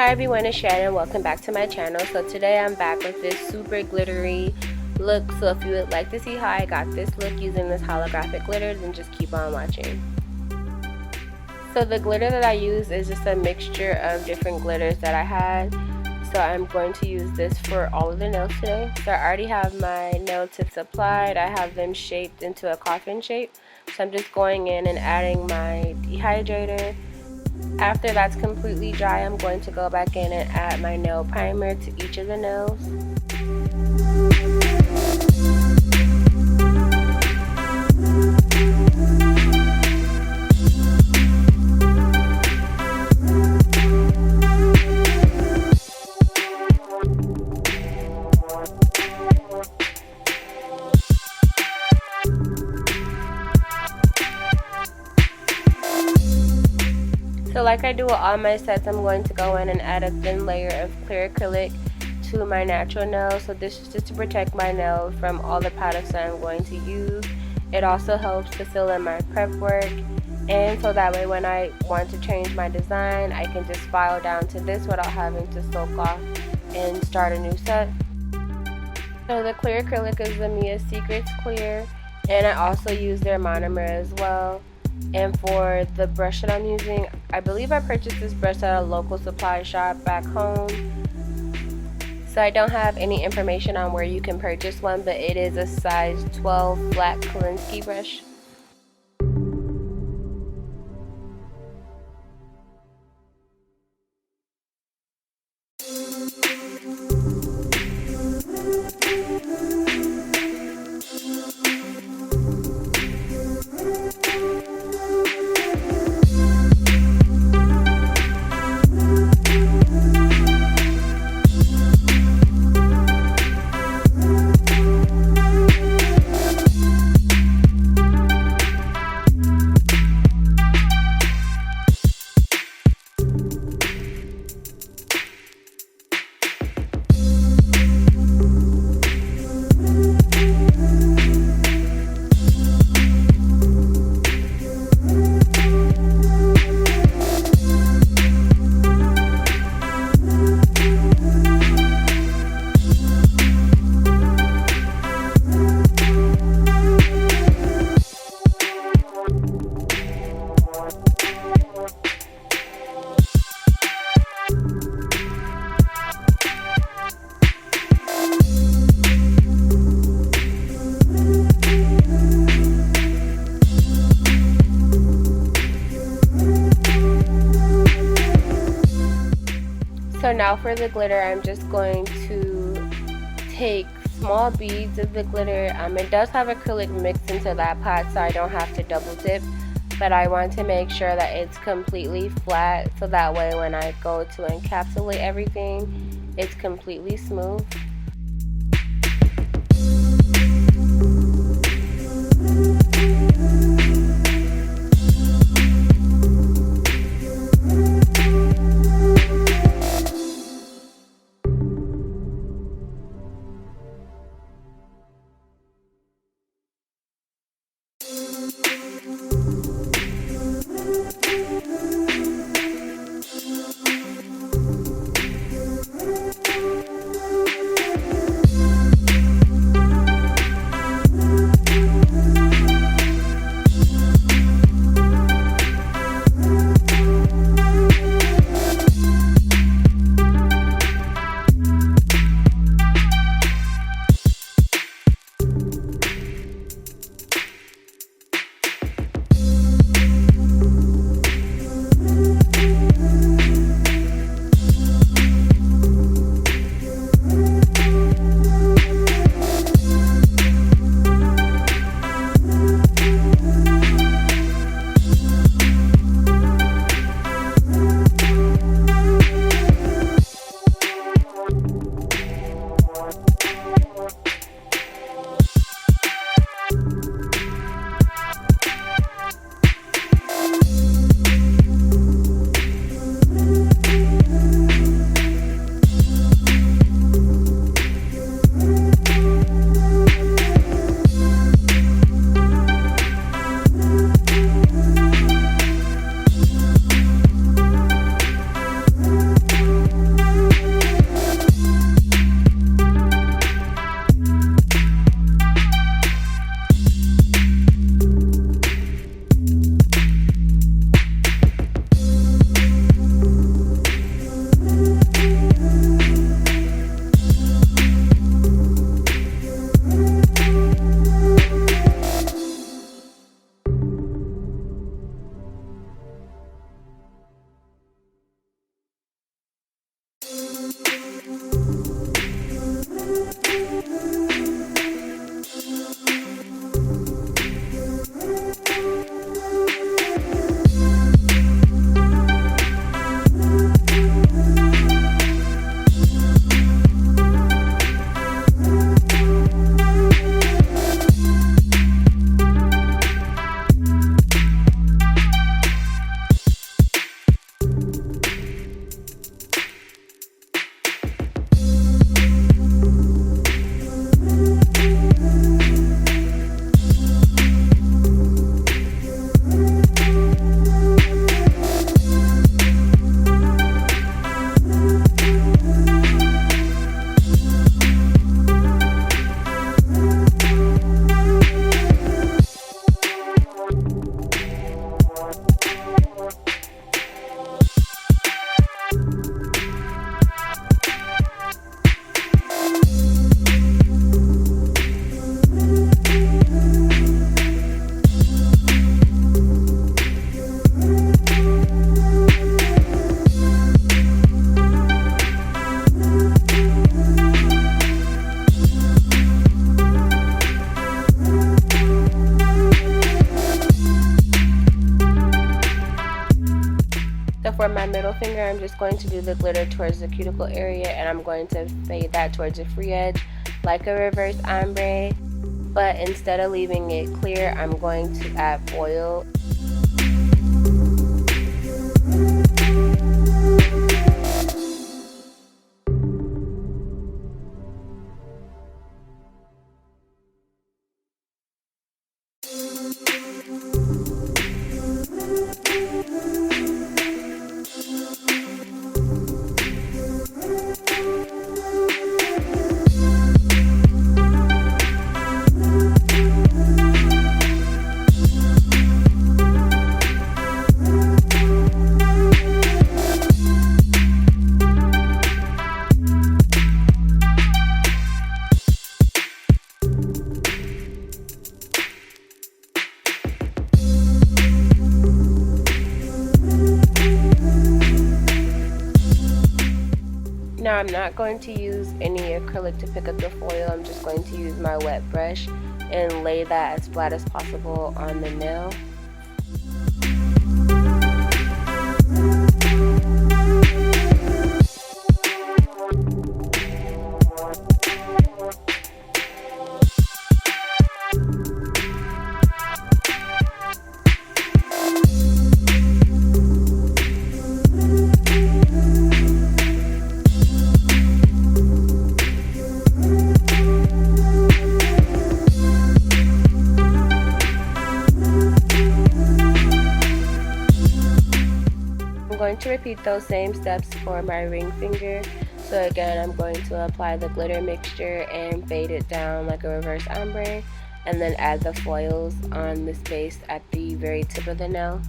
Hi everyone, it's Shannon. Welcome back to my channel. So today I'm back with this super glittery look. So if you would like to see how I got this look using this holographic glitter, then just keep on watching. So the glitter that I use is just a mixture of different glitters that I had. So I'm going to use this for all of the nails today. So I already have my nail tips applied. I have them shaped into a coffin shape. So I'm just going in and adding my dehydrator. After that's completely dry, I'm going to go back in and add my nail primer to each of the nails. So like I do with all my sets, I'm going to go in and add a thin layer of clear acrylic to my natural nails. So this is just to protect my nails from all the products that I'm going to use. It also helps to fill in my prep work, and so that way when I want to change my design, I can just file down to this without having to soak off and start a new set. So the clear acrylic is the Mia Secrets clear, and I also use their monomer as well. And for the brush that I'm using, I believe I purchased this brush at a local supply shop back home. So I don't have any information on where you can purchase one, but it is a size 12 black Kolinsky brush. So now for the glitter, I'm just going to take small beads of the glitter. It does have acrylic mixed into that pot, so I don't have to double dip, but I want to make sure that it's completely flat, so that way when I go to encapsulate everything, it's completely smooth. for my middle finger, I'm just going to do the glitter towards the cuticle area, and I'm going to fade that towards the free edge like a reverse ombre. But instead of leaving it clear, I'm going to add foil. Now I'm not going to use any acrylic to pick up the foil. I'm just going to use my wet brush and lay that as flat as possible on the nail. I'm going to repeat those same steps for my ring finger. So again, I'm going to apply the glitter mixture and fade it down like a reverse ombre, and then add the foils on the space at the very tip of the nail.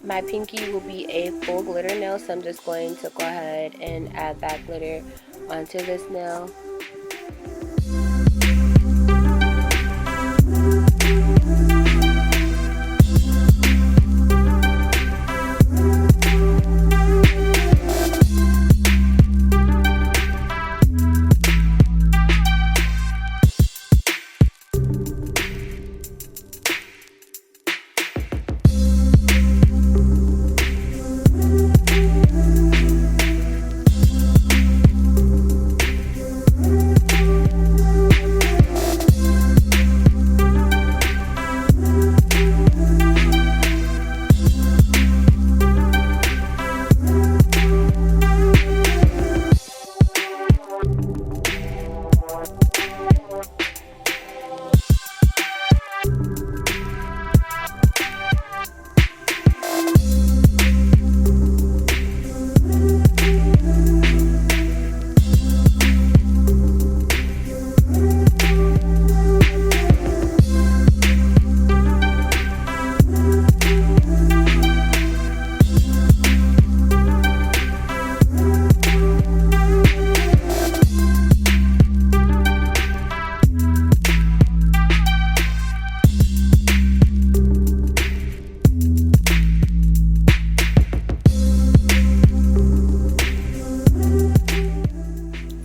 My pinky will be a full glitter nail, so I'm just going to go ahead and add that glitter onto this nail.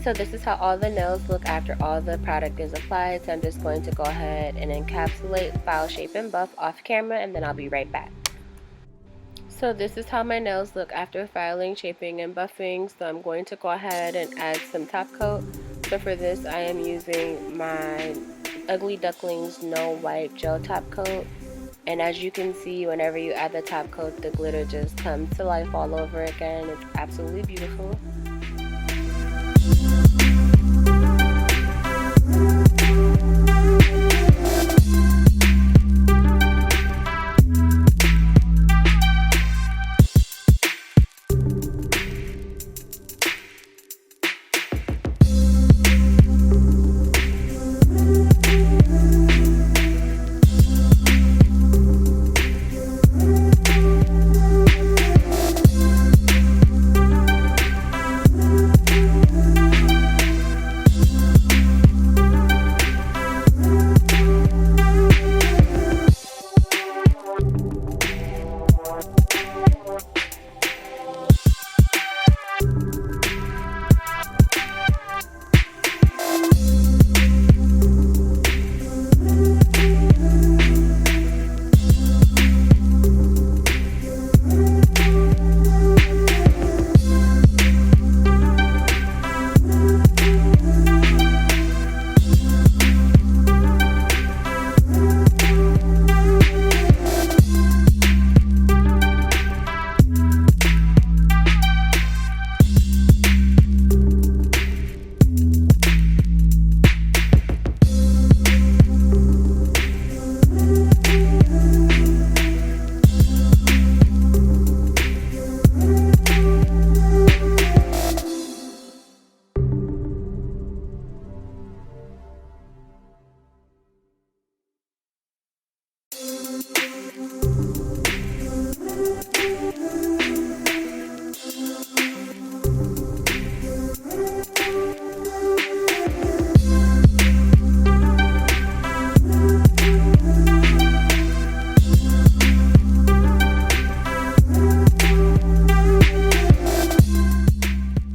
So this is how all the nails look after all the product is applied. So I'm just going to go ahead and encapsulate, file, shape, and buff off camera, and then I'll be right back. So this is how my nails look after filing, shaping, and buffing. So I'm going to go ahead and add some top coat. So for this, I am using my Ugly Ducklings No Wipe Gel Top Coat. And as you can see, whenever you add the top coat, the glitter just comes to life all over again. It's absolutely beautiful.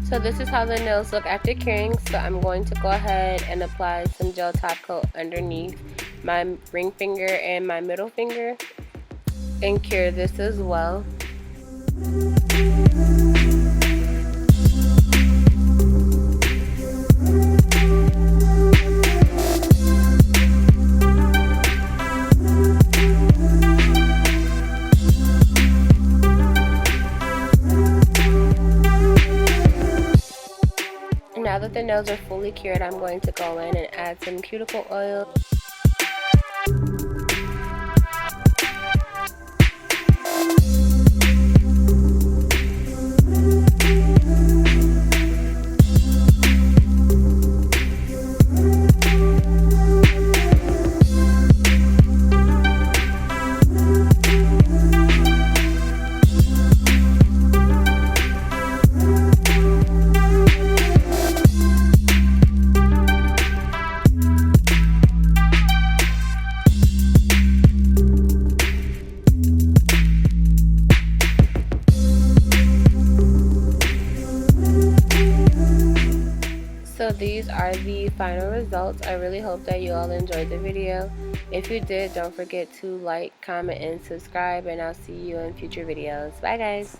So this is how the nails look after curing. So I'm going to go ahead and apply some gel top coat underneath my ring finger and my middle finger and cure this as well. Now that the nails are fully cured, I'm going to go in and add some cuticle oil. So these are the final results. I really hope that you all enjoyed the video. If you did, don't forget to like, comment, and subscribe, and I'll see you in future videos. Bye guys.